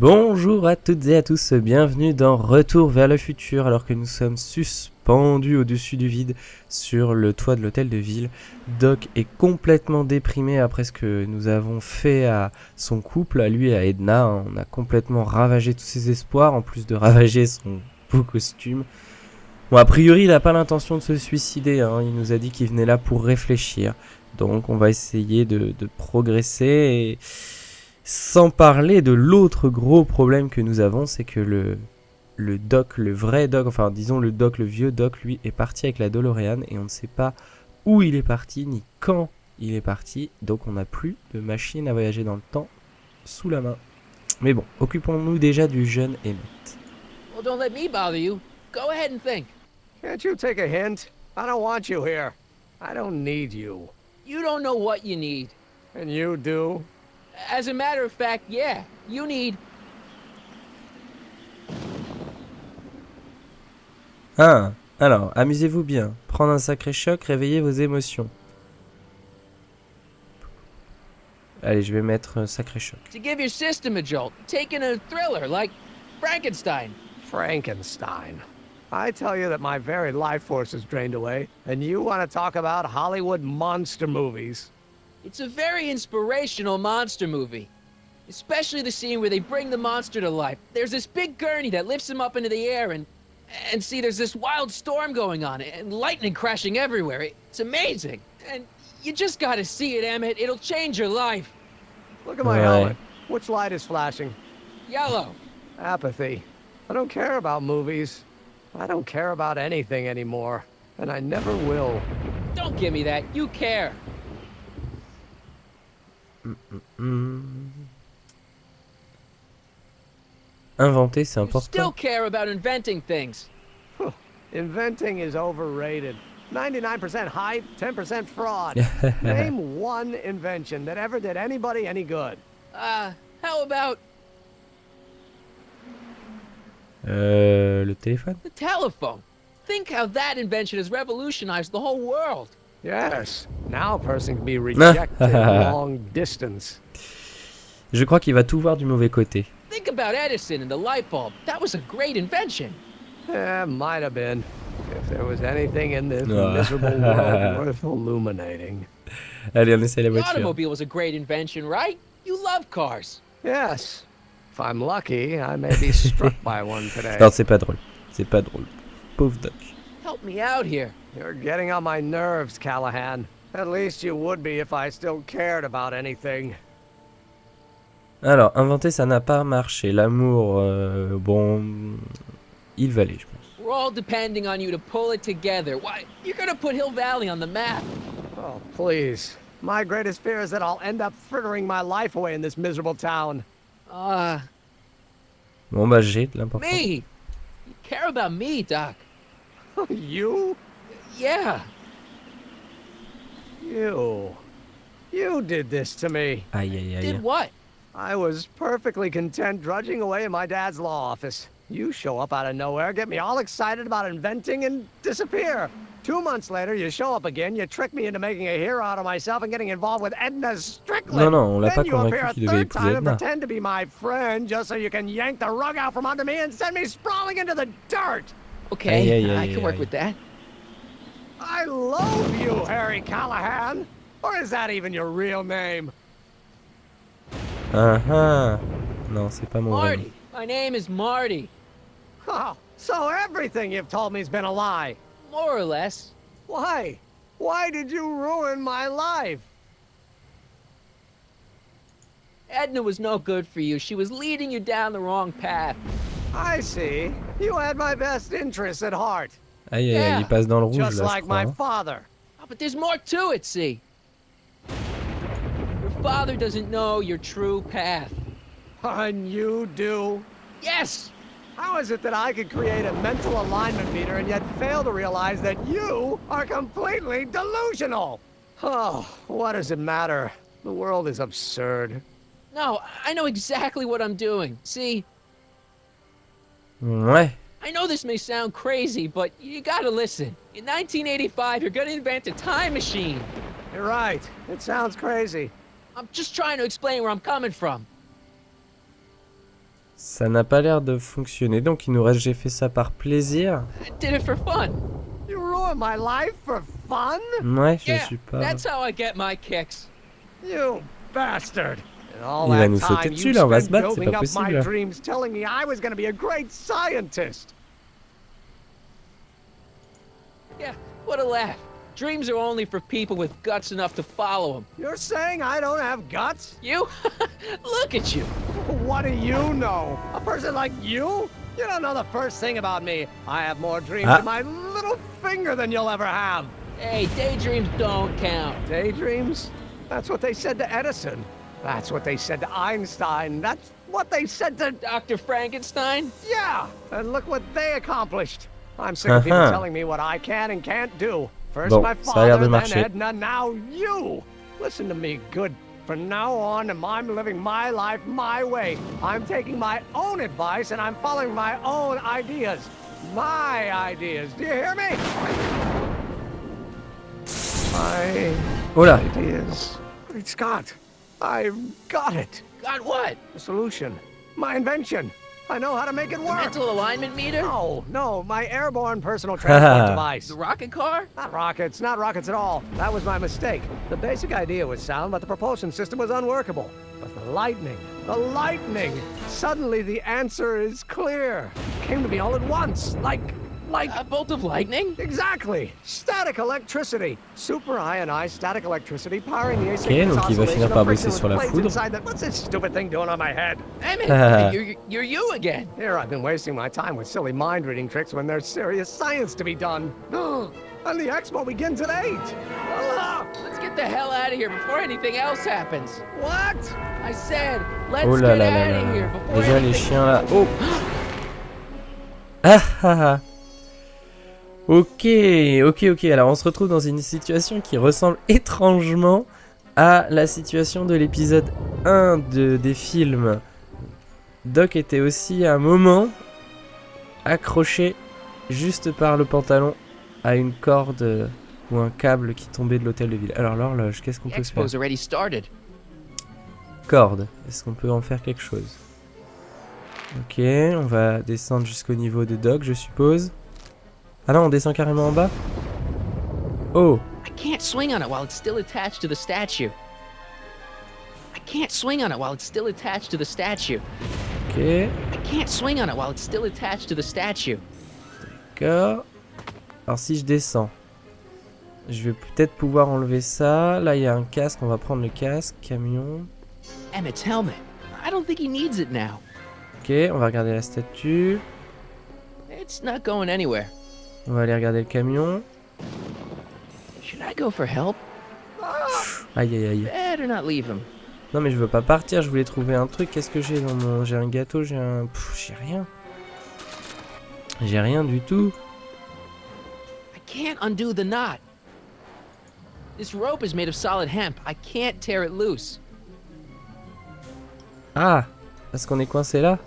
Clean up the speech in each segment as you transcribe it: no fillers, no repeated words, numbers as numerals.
Bonjour à toutes et à tous, bienvenue dans Retour vers le Futur, alors que nous sommes suspendus au-dessus du vide sur le toit de l'hôtel de ville. Doc est complètement déprimé après ce que nous avons fait à son couple, à lui et à Edna. On a complètement ravagé tous ses espoirs, en plus de ravager son beau costume. Bon, a priori, il n'a pas l'intention de se suicider, hein. Il nous a dit qu'il venait là pour réfléchir. Donc on va essayer de progresser et... Sans parler de l'autre gros problème que nous avons, c'est que le doc, le vrai doc, enfin disons le doc, le vieux doc, lui est parti avec la DeLorean et on ne sait pas où il est parti ni quand il est parti, donc on n'a plus de machine à voyager dans le temps sous la main. Mais bon, occupons-nous déjà du jeune Emmett. Well, don't let me bother you. Go ahead and think. Can't you take a hint? I don't want you here. I don't need you. You don't know what you need. And you do? As a matter of fact, yeah, you need... Ah, alors, amusez-vous bien. Prendre un sacré choc, réveiller vos émotions. Allez, je vais mettre un sacré choc. To give your system a jolt, taking a thriller like Frankenstein. Frankenstein. I tell you that my very life force is drained away, and you want to talk about Hollywood monster movies. It's a very inspirational monster movie. Especially the scene where they bring the monster to life. There's this big gurney that lifts him up into the air and see, there's this wild storm going on and lightning crashing everywhere. It's amazing. And you just gotta see it, Emmett. It'll change your life. Look at my helmet. Which light is flashing? Yellow. Apathy. I don't care about movies. I don't care about anything anymore. And I never will. Don't give me that. You care. Inventer, c'est You important. still care about inventing things. Inventing is overrated. 99% hype, 10% fraud. Name one invention that ever did anybody any good. How about Le téléphone? the telephone? Think how that invention has revolutionized the whole world. Yes. Now a person can be rejected long distance. Je crois qu'il va tout voir du mauvais côté. Think about Edison and the light bulb. That was a great invention. Might have been. If there was anything in this miserable world worth illuminating. Allez, on essaie la The voiture. automobile was a great invention, right? You love cars. Yes. If I'm lucky, I may be struck by one today. Non, c'est pas drôle. C'est pas drôle. Pauvre Doc. Help me out here. You're getting on my nerves, Callahan. At least you would be if I still cared about anything. Alors, inventer, ça n'a pas marché. L'amour, bon, il valait, je pense. We're all depending on you to pull it together. Why? You're gonna put Hill Valley on the map. Oh, please. My greatest fear is that I'll end up frittering my life away in this miserable town. Bon, bah, j'ai de l'important. Me! You care about me, Doc. You? Yeah. You did this to me. Aïe, aïe, aïe. Did what? I was perfectly content drudging away in my dad's law office. You show up out of nowhere, get me all excited about inventing, and disappear. 2 months later, you show up again, you trick me into making a hero out of myself and getting involved with Edna Strickland. Non, on l'a pas Then you appear convaincu a qu'il devait third épouser time and Edna. pretend to be my friend just so you can yank the rug out from under me and send me sprawling into the dirt. Okay, Aïe, aïe, I aïe, can work aïe. with that. I loathe you, Harry Callahan. Or is that even your real name? Non, c'est pas mon vrai nom. Marty. My name is Marty. Oh, so everything you've told me's been a lie. More or less. Why? Why did you ruin my life? Edna was no good for you. She was leading you down the wrong path. I see. You had my best interests at heart. Aïe, aïe, Yeah, il passe dans le rouge, Just là, like je crois. my Hein. father. Oh, but there's more to it, see? Your father doesn't know your true path. And you do? Yes! How is it that I could create a mental alignment meter and yet fail to realize that you are completely delusional? Oh, what does it matter? The world is absurd. No, I know exactly what I'm doing. See, Ouais. I know this may sound crazy, but you gotta listen. In 1985, you're gonna invent a time machine. You're right. It sounds crazy. I'm just trying to explain where I'm coming from. Ça n'a pas l'air de fonctionner, donc il nous reste j'ai fait ça par plaisir. I did it for fun. You ruined my life for fun? Ouais, je Yeah, suis pas... that's how I get my kicks. You bastard. And all Il va that nous sauter time dessus, you là, on va se spent battre, c'est building pas up my possible. dreams, telling me I was going to be a great scientist. Yeah, what a laugh. Dreams are only for people with guts enough to follow them. You're saying I don't have guts? You? Look at you. What do you know? A person like you? You don't know the first thing about me. I have more dreams in my little finger than you'll ever have. Hey, daydreams don't count. Daydreams? That's what they said to Edison. That's what they said to Einstein. That's what they said to... Dr. Frankenstein? Yeah! And look what they accomplished. I'm sick of people telling me what I can and can't do. First my father, then Edna, now you! Listen to me, good. From now on, I'm living my life my way. I'm taking my own advice and I'm following my own ideas. My ideas. Do you hear me? My ideas. Great Scott. I've got it. Got what? The solution. My invention. I know how to make it The work. mental alignment meter? No, my airborne personal transport device. The rocket car? Not rockets at all. That was my mistake. The basic idea was sound, but the propulsion system was unworkable. But the lightning. Suddenly the answer is clear. It came to me all at once, like... A bolt of lightning? Exactly. Static electricity. Super ionized static electricity powering the Ok, donc il va finir par bosser sur la foudre. What's this stupid thing doing on my head? Emmett, you're you again. Here I've been wasting my time with silly mind-reading tricks when there's serious science to be done. And the expo begins at 8. Let's get the hell out of here before anything else happens. What? I said, let's Oh là get là out là of là. here before Déjà les anything... chiens là. Oh. Ah. Ok. Alors on se retrouve dans une situation qui ressemble étrangement à la situation de l'épisode 1 des films. Doc était aussi à un moment accroché juste par le pantalon à une corde ou un câble qui tombait de l'hôtel de ville. Alors l'horloge, qu'est-ce qu'on The peut faire? expo's already started. Corde, est-ce qu'on peut en faire quelque chose? Ok, on va descendre jusqu'au niveau de Doc, je suppose. Ah non, on descend carrément en bas. Oh. I can't swing on it while it's still attached to the statue. Ok. D'accord. Alors si je descends, je vais peut-être pouvoir enlever ça. Là il y a un casque, on va prendre le casque. Camion. Emmett's helmet. I don't think he needs it now. Ok, on va regarder la statue. It's not going anywhere. On va aller regarder le camion. Should I go for help? Aïe. Better not leave him. Non mais je veux pas partir, je voulais trouver un truc. Qu'est-ce que j'ai dans mon... J'ai un gâteau, j'ai un... j'ai rien. J'ai rien du tout. I can't undo the knot. This rope is made of solid hemp. I can't tear it loose. Ah, parce qu'on est coincé là.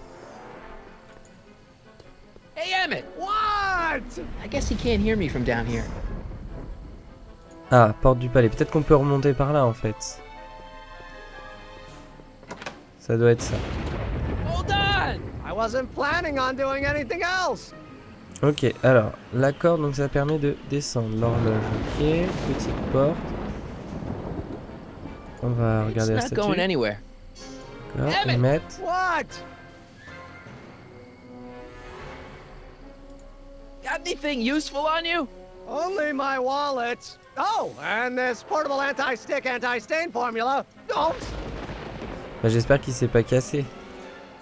Hey, Emmett! What? I guess he can't hear me from down here. Ah, porte du palais. Peut-être qu'on peut remonter par là en fait. Ça doit être ça. Hold on! I wasn't planning on doing anything else. Ok, alors, la corde, donc ça permet de descendre. L'horloge, ok. Petite porte. On va regarder la It's not statue. going anywhere. D'accord, Damn it. Emmett. What? Got anything useful on you? Only my wallet. Oh, and this portable anti-stick, anti-stain formula. Oops. Bah, j'espère qu'il s'est pas cassé.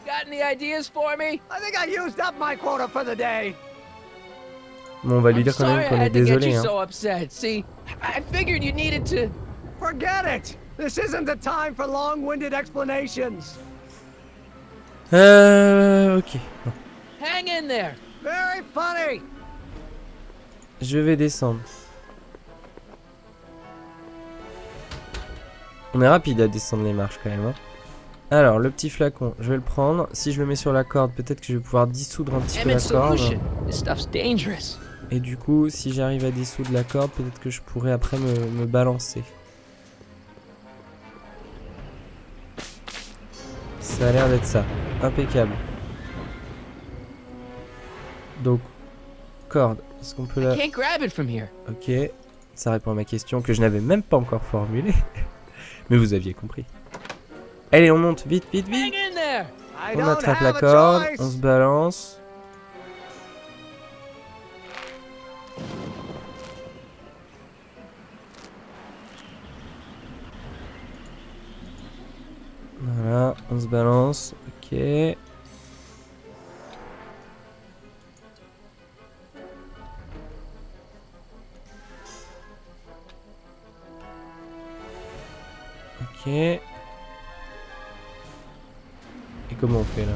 Got any ideas for me? I think I used up my quota for the day. Bon, on va lui I'm dire quand sorry même I qu'on est had to get désolé. you Hein. so upset. See, I figured you needed to... Forget it. This isn't the time for long-winded explanations. Ok. Bon. Hang in there. Very funny. Je vais descendre. On est rapide à descendre les marches quand même. Hein. Alors, le petit flacon, je vais le prendre. Si je le mets sur la corde, peut-être que je vais pouvoir dissoudre un petit peu la Emmett's corde. solution. This stuff's dangerous. Et du coup, si j'arrive à dissoudre la corde, peut-être que je pourrais après me balancer. Ça a l'air d'être ça. Impeccable. Donc, corde. Est-ce qu'on peut I la... can't grab it from here. Ok. Ça répond à ma question que je n'avais même pas encore formulée. Mais vous aviez compris. Allez, on monte. Vite, vite, vite. Hang in there. I On don't attrape la have a corde. On choice. se balance. Voilà, on se balance. Ok. Ok. Et comment on fait là?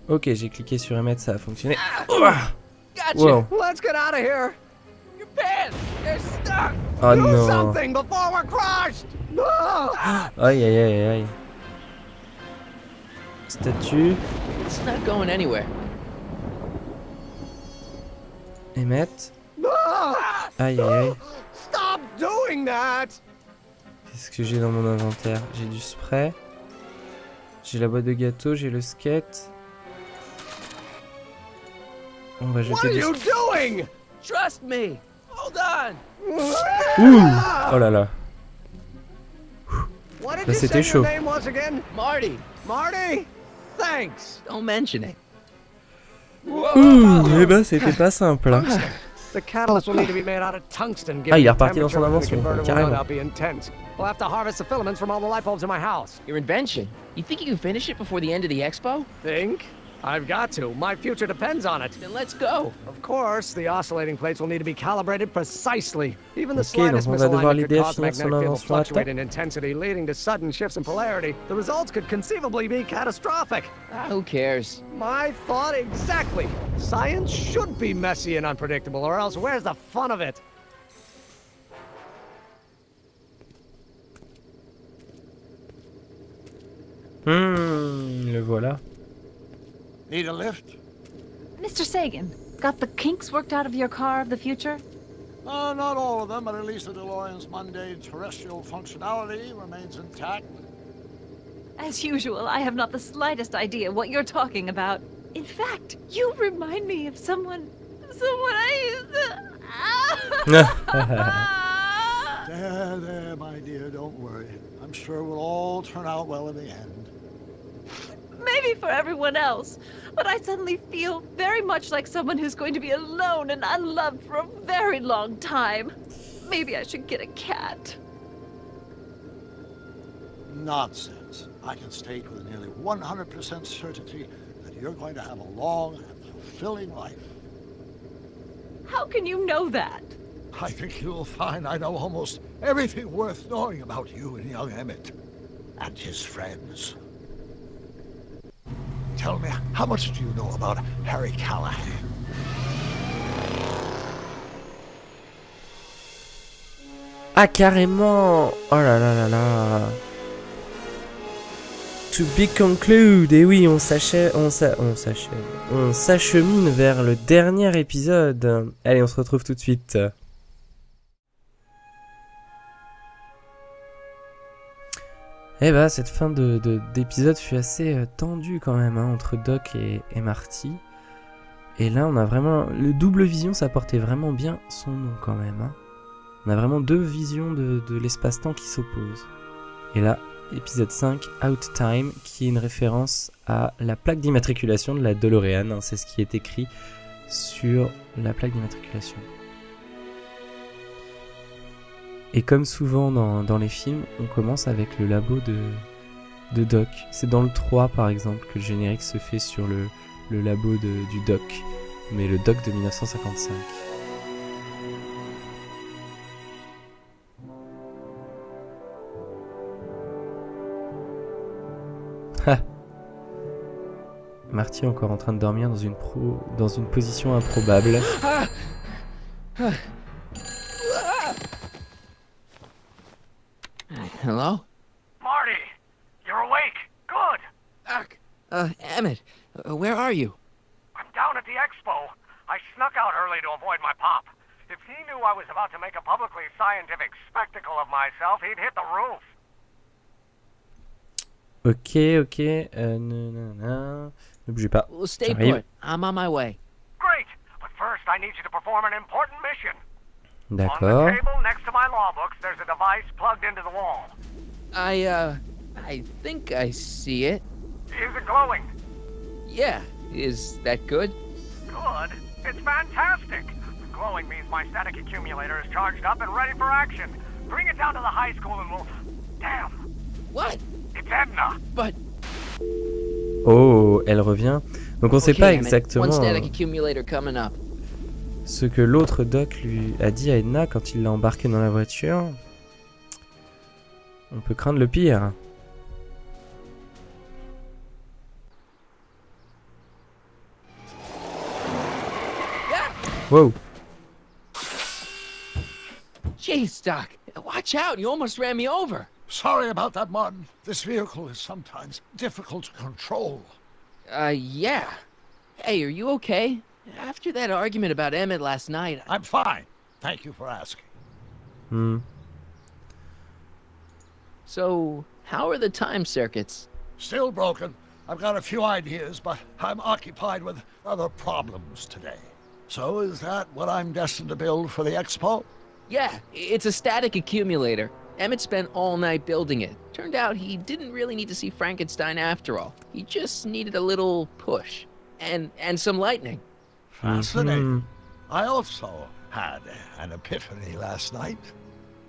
Ok, j'ai cliqué sur émettre, ça a fonctionné. Ouah. Gotcha. Wow. Let's get out of here. Your pants. They're stuck. Oh Do non. something before we're crushed. Ah! Aïe aïe aïe aïe. Statue. It's not going anywhere. Émettre. Ah! Aïe aïe aïe. Stop doing that. Qu'est-ce que j'ai dans mon inventaire? J'ai du spray. J'ai la boîte de gâteau, j'ai le skate. On va What jeter are du... you doing? Trust me. Hold on. Ouh. Oh là là. What did Là, you c'était say chaud. your name was again? Marty, Marty? Thanks. don't mention it. Ouh, eh ben c'était pas simple. Hein. The catalyst will need to be made out of tungsten. Ah, il est given the reparti dans son temperature, and the invention, converter will carrément. no doubt be intense. We'll have to harvest the filaments from all the light bulbs in my house. Your invention. You think you can finish it before the end of the expo? Think? I've got to. My future depends on it. Then let's go. Of course, the oscillating plates will need to be calibrated precisely. Even the Ok, slightest donc on va devoir misalignment l'aider could à cause the finir son magnetic field to invention à fluctuate temps. in intensity, leading to sudden shifts in polarity. The results could conceivably be catastrophic. Ah, who cares? My thought exactly. Science should be messy and unpredictable, or else where's the fun of it? Le voilà. Need a lift? Mr. Sagan, got the kinks worked out of your car of the future? Not all of them, but at least the DeLorean's mundane terrestrial functionality remains intact. As usual, I have not the slightest idea what you're talking about. In fact, you remind me of someone I used to... There, my dear, don't worry. I'm sure we'll all turn out well in the end. Maybe for everyone else, but I suddenly feel very much like someone who's going to be alone and unloved for a very long time. Maybe I should get a cat. Nonsense. I can state with nearly 100% certainty that you're going to have a long and fulfilling life. How can you know that? I think you'll find I know almost everything worth knowing about you and young Emmett. And his friends. Tell me, how much do you know about Harry Callahan? Ah carrément. Oh là là là là. To be concluded. Et oui, on s'achemine vers le dernier épisode. Allez, on se retrouve tout de suite. Eh bah, cette fin d'épisode fut assez tendue quand même, hein, entre Doc et Marty. Et là, on a vraiment... Le double vision, ça portait vraiment bien son nom quand même. Hein. On a vraiment deux visions de l'espace-temps qui s'opposent. Et là, épisode 5, Out Time, qui est une référence à la plaque d'immatriculation de la DeLorean. Hein, c'est ce qui est écrit sur la plaque d'immatriculation. Et comme souvent dans les films, on commence avec le labo de Doc. C'est dans le 3 par exemple que le générique se fait sur le labo du Doc. Mais le Doc de 1955. Ha! Marty est encore en train de dormir dans une position improbable. Hello? Marty, you're awake. Good. Doc. Emmett, where are you? I'm down at the expo. I snuck out early to avoid my pop. If he knew I was about to make a publicly scientific spectacle of myself, he'd hit the roof. Ok, ok. Ne bougez pas. Well, stay J'arrive. put. I'm on my way. Great, but first I need you to perform an important mission. On the D'accord. table next to my law books, there's a device plugged into the wall. I think I see it. Is it glowing? Yeah. Is that good? Good. It's fantastic. Glowing means my static accumulator is charged up and ready for action. Bring it down to the high school and we'll... Damn, What? it's Edna. But Oh, elle revient. Donc on sait okay, pas Emmett, exactement one static accumulator coming up. ce que l'autre doc lui a dit à Edna quand il l'a embarqué dans la voiture. On peut craindre le pire. Wow. Jeez, Doc. Watch out. You almost ran me over. Sorry about that, Martin. This vehicle is sometimes difficult to control. Yeah. Hey, are you okay? After that argument about Emmett last night, I'm fine. Thank you for asking. Hmm. So, how are the time circuits? Still broken. I've got a few ideas, but I'm occupied with other problems today. So is that what I'm destined to build for the expo? Yeah, it's a static accumulator. Emmett spent all night building it. Turned out he didn't really need to see Frankenstein after all. He just needed a little push. And some lightning. Fascinating. I also had an epiphany last night.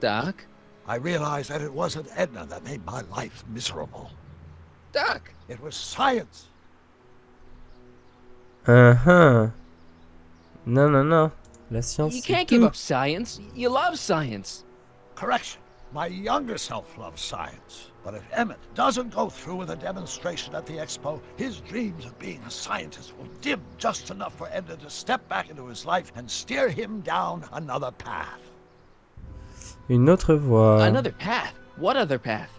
Doc? I realized that it wasn't Edna that made my life miserable. Doc! It was science. Non, non, non. La science, You c'est can't give tout. up science. You love science. Correction. My younger self loves science. But if Emmett doesn't go through with a demonstration at the expo, his dreams of being a scientist will dim just enough for Edna to step back into his life and steer him down another path. Une autre voie. Another path? What other path?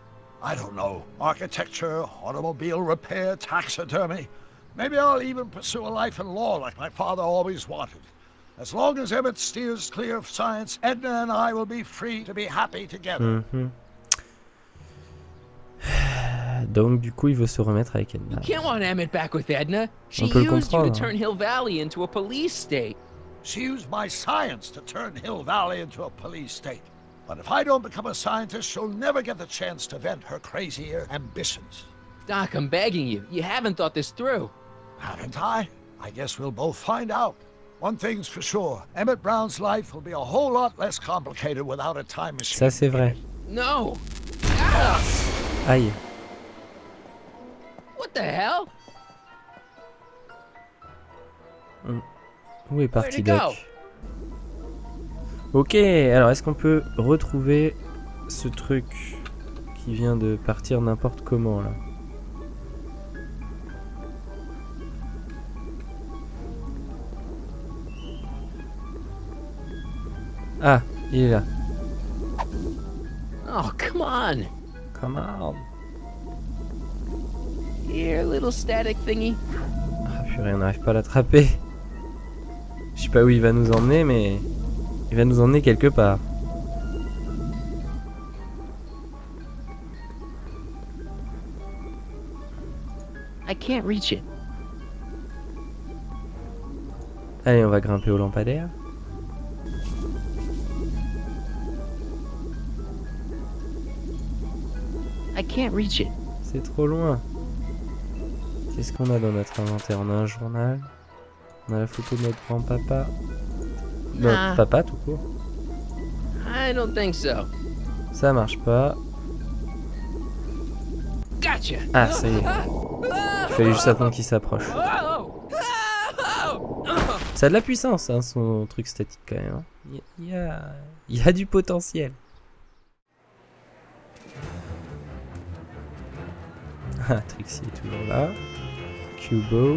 I don't know. Architecture, automobile repair, taxidermy. Maybe I'll even pursue a life in law like my father always wanted. As long as Emmett steers clear of science, Edna and I will be free to be happy together. Mhm. Donc du coup, il veut se remettre avec Edna. You can't want Emmett back with Edna. She On peut le used you to comprendre. turn Hill Valley into a police state. She used my science to turn Hill Valley into a police state. But if I don't become a scientist, she'll never get the chance to vent her crazier ambitions. Doc, I'm begging you. You haven't thought this through. Haven't I? I guess we'll both find out. One thing's for sure, Emmett Brown's life will be a whole lot less complicated without a time machine. Ça, c'est vrai. No. Ah! Aïe. What the hell? Où est parti Where'd it go? Doc? Ok, alors est-ce qu'on peut retrouver ce truc qui vient de partir n'importe comment là? Ah, il est là. Oh, come on. Come on. Here, little static thingy. Ah purée, on n'arrive pas à l'attraper. Je sais pas où il va nous emmener, mais il va nous emmener quelque part. I can't reach it. Allez, on va grimper au lampadaire. I can't reach it. C'est trop loin. Qu'est-ce qu'on a dans notre inventaire? On a un journal. On a la photo de notre grand-papa. Notre Ah. papa, tout court. I don't think so. Ça marche pas. Gotcha. Ah, ça y est. Il fallait juste attendre qu'il s'approche. Oh! Oh! Ça a de la puissance, hein, son truc statique quand même. Hein. Il y a du potentiel. Ah, Trixie est toujours là. Cubo.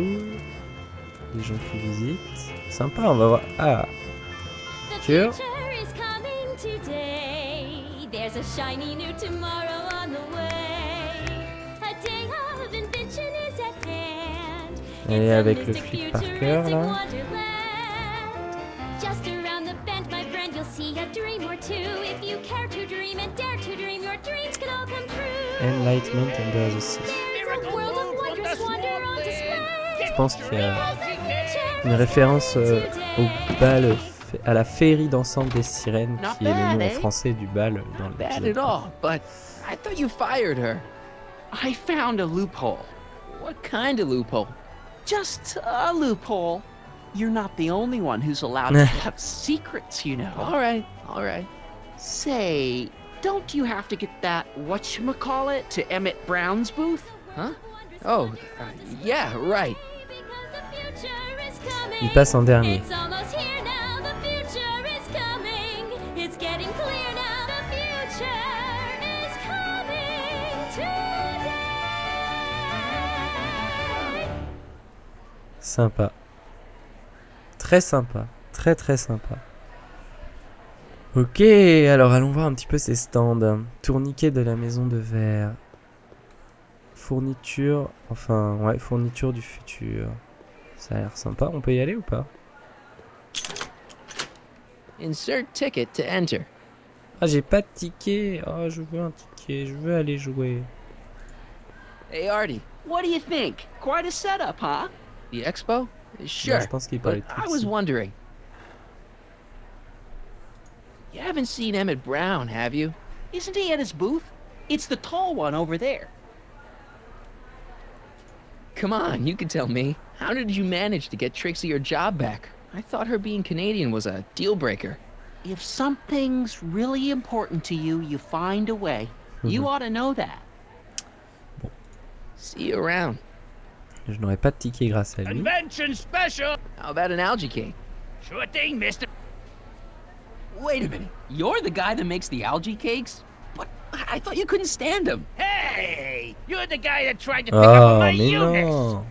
Les gens qui visitent. Sympa, on va voir. Ah, The future is coming today. There's a shiny new tomorrow on the way. A day of invention is at hand. et It's a avec le mystic flic par futuristic cœur là. wonderland. Just around the bend, my friend, you'll see a dream or two. If you care to dream and dare to dream, your dreams can all come true. Enlightenment Under the Sea. A world of wonders wander on display. Je pense qu'il y a une référence au bal, à la féerie dansante des sirènes, qui est le nom en français du bal dans Bad l'épisode. at all, but I thought you fired her. I found a loophole. What kind of loophole? Just a loophole. You're not the only one who's allowed to have secrets, you know. All right. Say, don't you have to get that whatchamacallit to Emmett Brown's booth? Huh? Oh, yeah, right. Because the future is coming. Il passe en dernier. It's almost here now. The future is coming. It's getting clear now. The future is coming today. Sympa. Très sympa. Très très sympa. Ok, alors allons voir un petit peu ces stands. Tourniquet de la maison de verre. Fourniture, fourniture du futur. Ça a l'air sympa, on peut y aller ou pas? Insert ticket to enter. Ah, j'ai pas de ticket. Oh, je veux un ticket, je veux aller jouer. Hey, Artie, What do you think? Quite a setup, huh? the expo? Sure, je pense qu'il parlait but de I Trixie. was wondering. You haven't seen Emmett Brown, have you? Isn't he at his booth? It's the tall one over there. Come on, you can tell me. How did you manage to get Trixie her job back? I thought her being Canadian was a deal breaker. If something's really important to you, you find a way. You ought to know that. See you around. Je n'aurai pas de ticket grâce à lui. Convention special! How about an algae cake? Sure thing, mister. Wait a minute. You're the guy that makes the algae cakes? What? I thought you couldn't stand them. Hey! You're the guy that tried to pick up on Oh, my mais Eunice! non!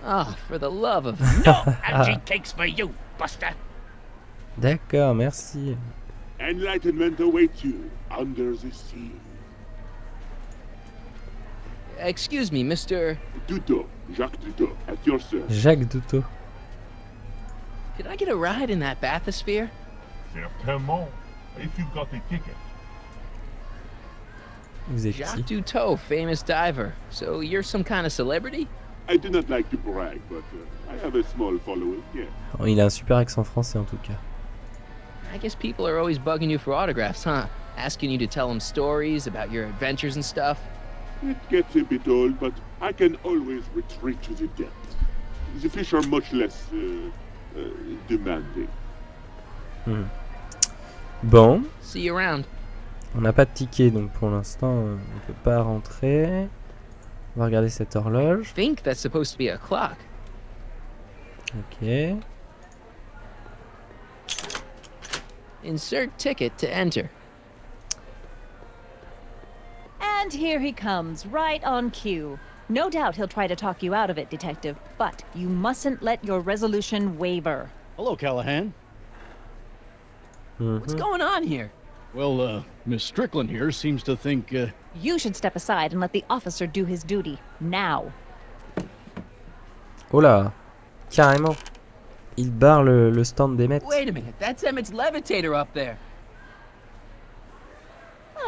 Oh, for the love of... No algae cakes for you, Buster! D'accord, merci. Enlightenment awaits you under the sea. Excuse me, Mr... Duto, Jacques Duto, at your service. Jacques Douteau. Could I get a ride in that bathysphere? Certainement, if you've got a ticket. Vous êtes Jacques qui? Duteau, famous diver. So you're some kind of celebrity? I do not like to brag, but I have a small following, yes. Oh, il a un super accent français en tout cas. I guess people are always bugging you for autographs, huh? Asking you to tell them stories about your adventures and stuff. It gets a bit old, but I can always retreat to the depths. The fish are much less demanding. Bon, See you around. on n'a pas de ticket donc pour l'instant on peut pas rentrer. On va regarder cette horloge. I think that's supposed to be a clock. Ok. Insert ticket to enter. And here he comes, right on cue. No doubt he'll try to talk you out of it, Detective, but you mustn't let your resolution waver. Hello, Callahan. What's going on here? Well, Miss Strickland here seems to think, You should step aside and let the officer do his duty. Now. Oh là, carrément. Il barre le stand d'Emmett. Wait a minute, that's Emmett's levitator up there.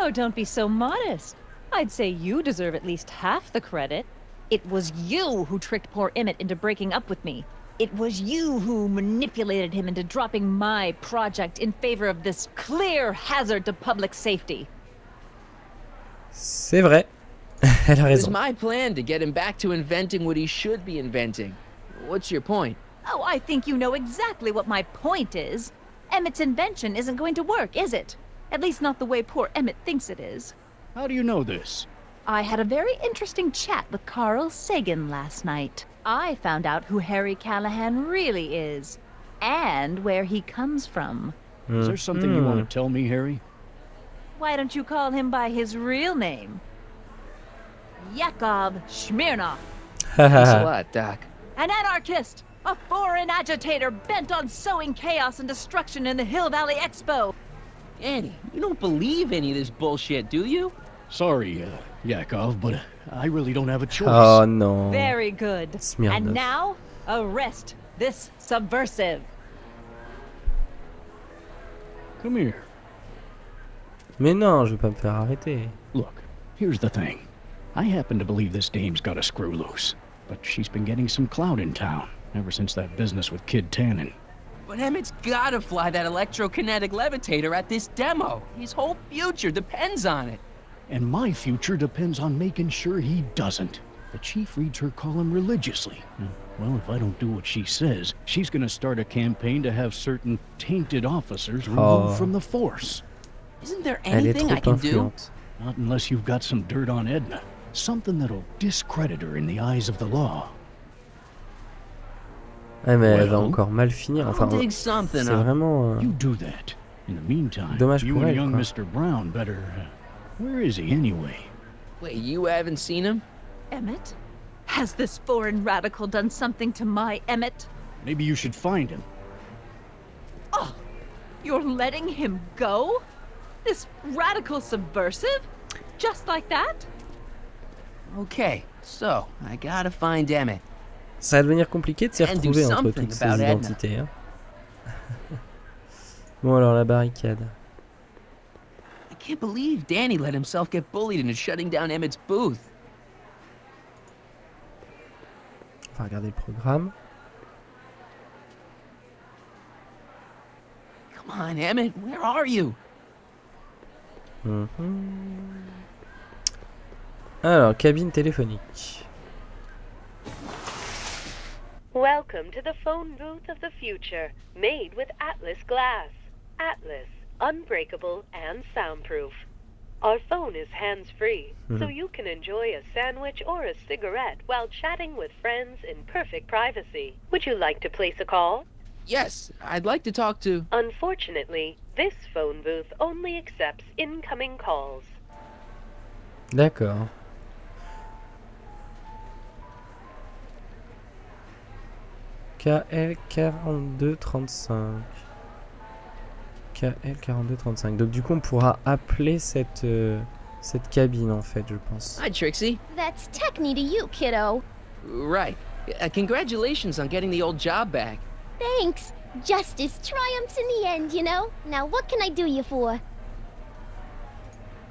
Oh, don't be so modest. I'd say you deserve at least half the credit. It was you who tricked poor Emmett into breaking up with me. It was you who manipulated him into dropping my project in favor of this clear hazard to public safety. C'est vrai. Elle a It was raison. my plan to get him back to inventing what he should be inventing. What's your point? Oh, I think you know exactly what my point is. Emmett's invention isn't going to work, is it? At least not the way poor Emmett thinks it is. how do you know this? I had a very interesting chat with Carl Sagan last night. I found out who Harry Callahan really is, and where he comes from. Is there something you want to tell me, Harry? Why don't you call him by his real name? Yakov Smirnov, Thanks a lot, Doc. an anarchist, a foreign agitator bent on sowing chaos and destruction in the Hill Valley Expo. Annie, you don't believe any of this bullshit, do you? Sorry, Yakov, but I really don't have a choice. Oh non. Very good. Smirnov. And now, arrest this subversive. Come here. Mais non, je vais pas me faire arrêter. Look, here's the thing. I happen to believe this dame's got a screw loose, but she's been getting some clout in town ever since that business with Kid Tannen. But Emmett's gotta fly that electrokinetic levitator at this demo. His whole future depends on it. And my future depends on making sure he doesn't. The chief reads her column religiously. Well, if I don't do what she says, she's gonna start a campaign to have certain tainted officers removed from the force. Isn't there Elle est anything I trop can do? influente. Not unless you've got some dirt on Edna. Something that'll discredit her in the eyes of the law. Ouais, mais elle va Well, encore mal finir. I'll Enfin, dig something c'est up. vraiment... You do that. In the meantime, Dommage you pour and elle, young quoi. Mr. Brown better... where is he anyway? Wait, you haven't seen him? Emmett? Has this foreign radical done something to my Emmett? Maybe you should find him. Oh, you're letting him go? This radical subversive? Just like that? Okay, so I gotta find Emmett. Ça va devenir compliqué de s'y And do retrouver entre something toutes ces about Edna. identités. Hein. Bon alors, la barricade. I can't believe Danny let himself get bullied into shutting down Emmett's booth. On va regarder le programme. Come on, Emmett, where are you? Alors, cabine téléphonique. Welcome to the phone booth of the future, made with Atlas glass. Atlas, unbreakable and soundproof. Our phone is hands-free, so you can enjoy a sandwich or a cigarette while chatting with friends in perfect privacy. Would you like to place a call? Yes, I'd like to talk to... Unfortunately, this phone booth only accepts incoming calls. D'accord. KL 4235. KL 4235. Donc du coup on pourra appeler cette cabine en fait, je pense. Hi, Trixie. That's techni to you, kiddo. Right. Congratulations on getting the old job back. Thanks. Justice triumphs in the end, you know? Now what can I do you for?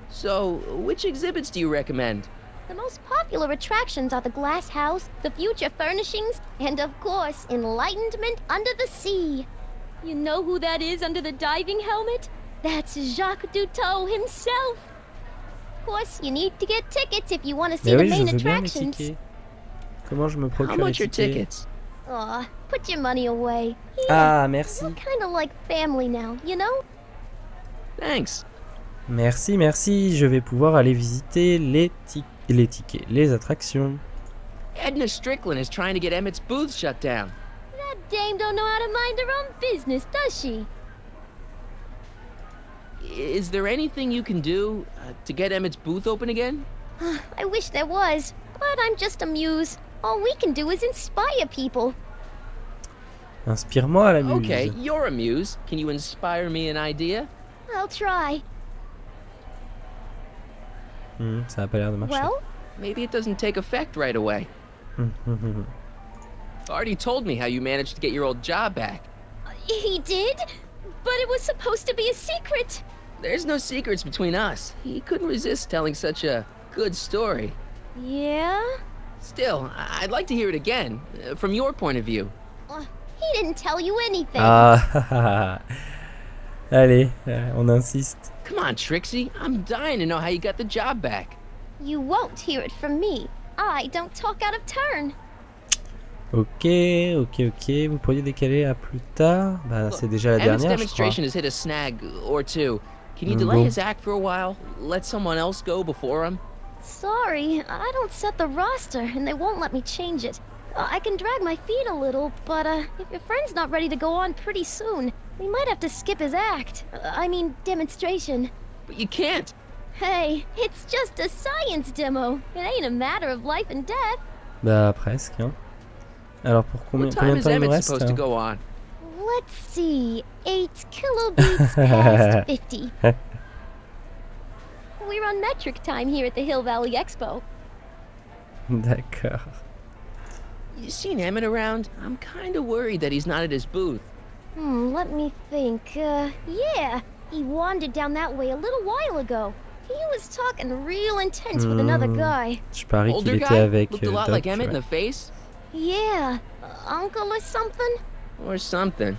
So, which exhibits do you recommend? The most popular attractions are the Glass House, the Future Furnishings, and of course, Enlightenment Under the Sea. You know who that is under the diving helmet? That's Jacques Duteau himself. Of course, you need to get tickets if you want to see Mais the oui, je main veux bien les attractions. tickets. Comment je me procure How les much are tickets? tickets? Aw, put your money away. Here, Ah, merci. we're kind of like family now, you know? Thanks. Merci, merci. Je vais pouvoir aller visiter les tickets, les attractions. Edna Strickland is trying to get Emmett's booth shut down. That dame don't know how to mind her own business, does she? Is there anything you can do to get Emmett's booth open again? I wish there was, but I'm just a muse. All we can do is inspire people. Inspire-moi, la muse. Okay, you're a muse. Can you inspire me an idea? I'll try. Ça a pas l'air de marcher. Well, Maybe it doesn't take effect right away. Already told me how you managed to get your old job back. he did, but it was supposed to be a secret. There's no secrets between us. He couldn't resist telling such a good story. Yeah? Still, I'd like to hear it again, from your point of view. He didn't tell you anything. Ah, allez, on insiste. Come on, Trixie. I'm dying to know how you got the job back. You won't hear it from me. I don't talk out of turn. Ok. Vous pourriez décaler à plus tard. Bah, c'est déjà la Emmett's dernière, je crois. demonstration has hit a snag or two. Can you delay Bon. his act for a while? Let someone else go before him? Sorry, I don't set the roster, and they won't let me change it. I can drag my feet a little, but if your friend's not ready to go on pretty soon, we might have to skip his act. I mean, demonstration. But you can't. Hey, it's just a science demo. It ain't a matter of life and death. Bah, presque. Hein. Alors, pour combien What time de is temps il nous Emmett reste supposed to go on? Let's see, 8 kilobeats past 50. We're on metric time here at the Hill Valley Expo. D'accord. You seen Emmett around? I'm kinda worried that he's not at his booth. Let me think. Yeah, he wandered down that way a little while ago. He was talking real intense with another guy. Je parie qu'il Older était guy? avec Looked a lot Doc, like Emmett in ouais. the face? Yeah, uncle or something? Or something.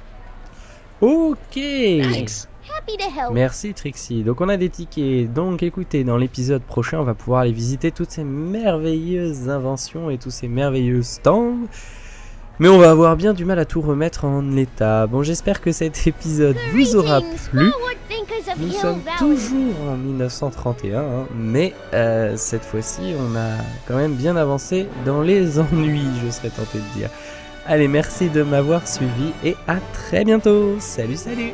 Ok. Thanks. Happy to help. Merci Trixie. Donc on a des tickets. Donc écoutez, dans l'épisode prochain, on va pouvoir aller visiter toutes ces merveilleuses inventions et tous ces merveilleux stands. Mais on va avoir bien du mal à tout remettre en état. Bon, j'espère que cet épisode vous aura plu. Nous sommes toujours en 1931, hein, mais cette fois-ci, on a quand même bien avancé dans les ennuis, je serais tenté de dire. Allez, merci de m'avoir suivi et à très bientôt. Salut, salut!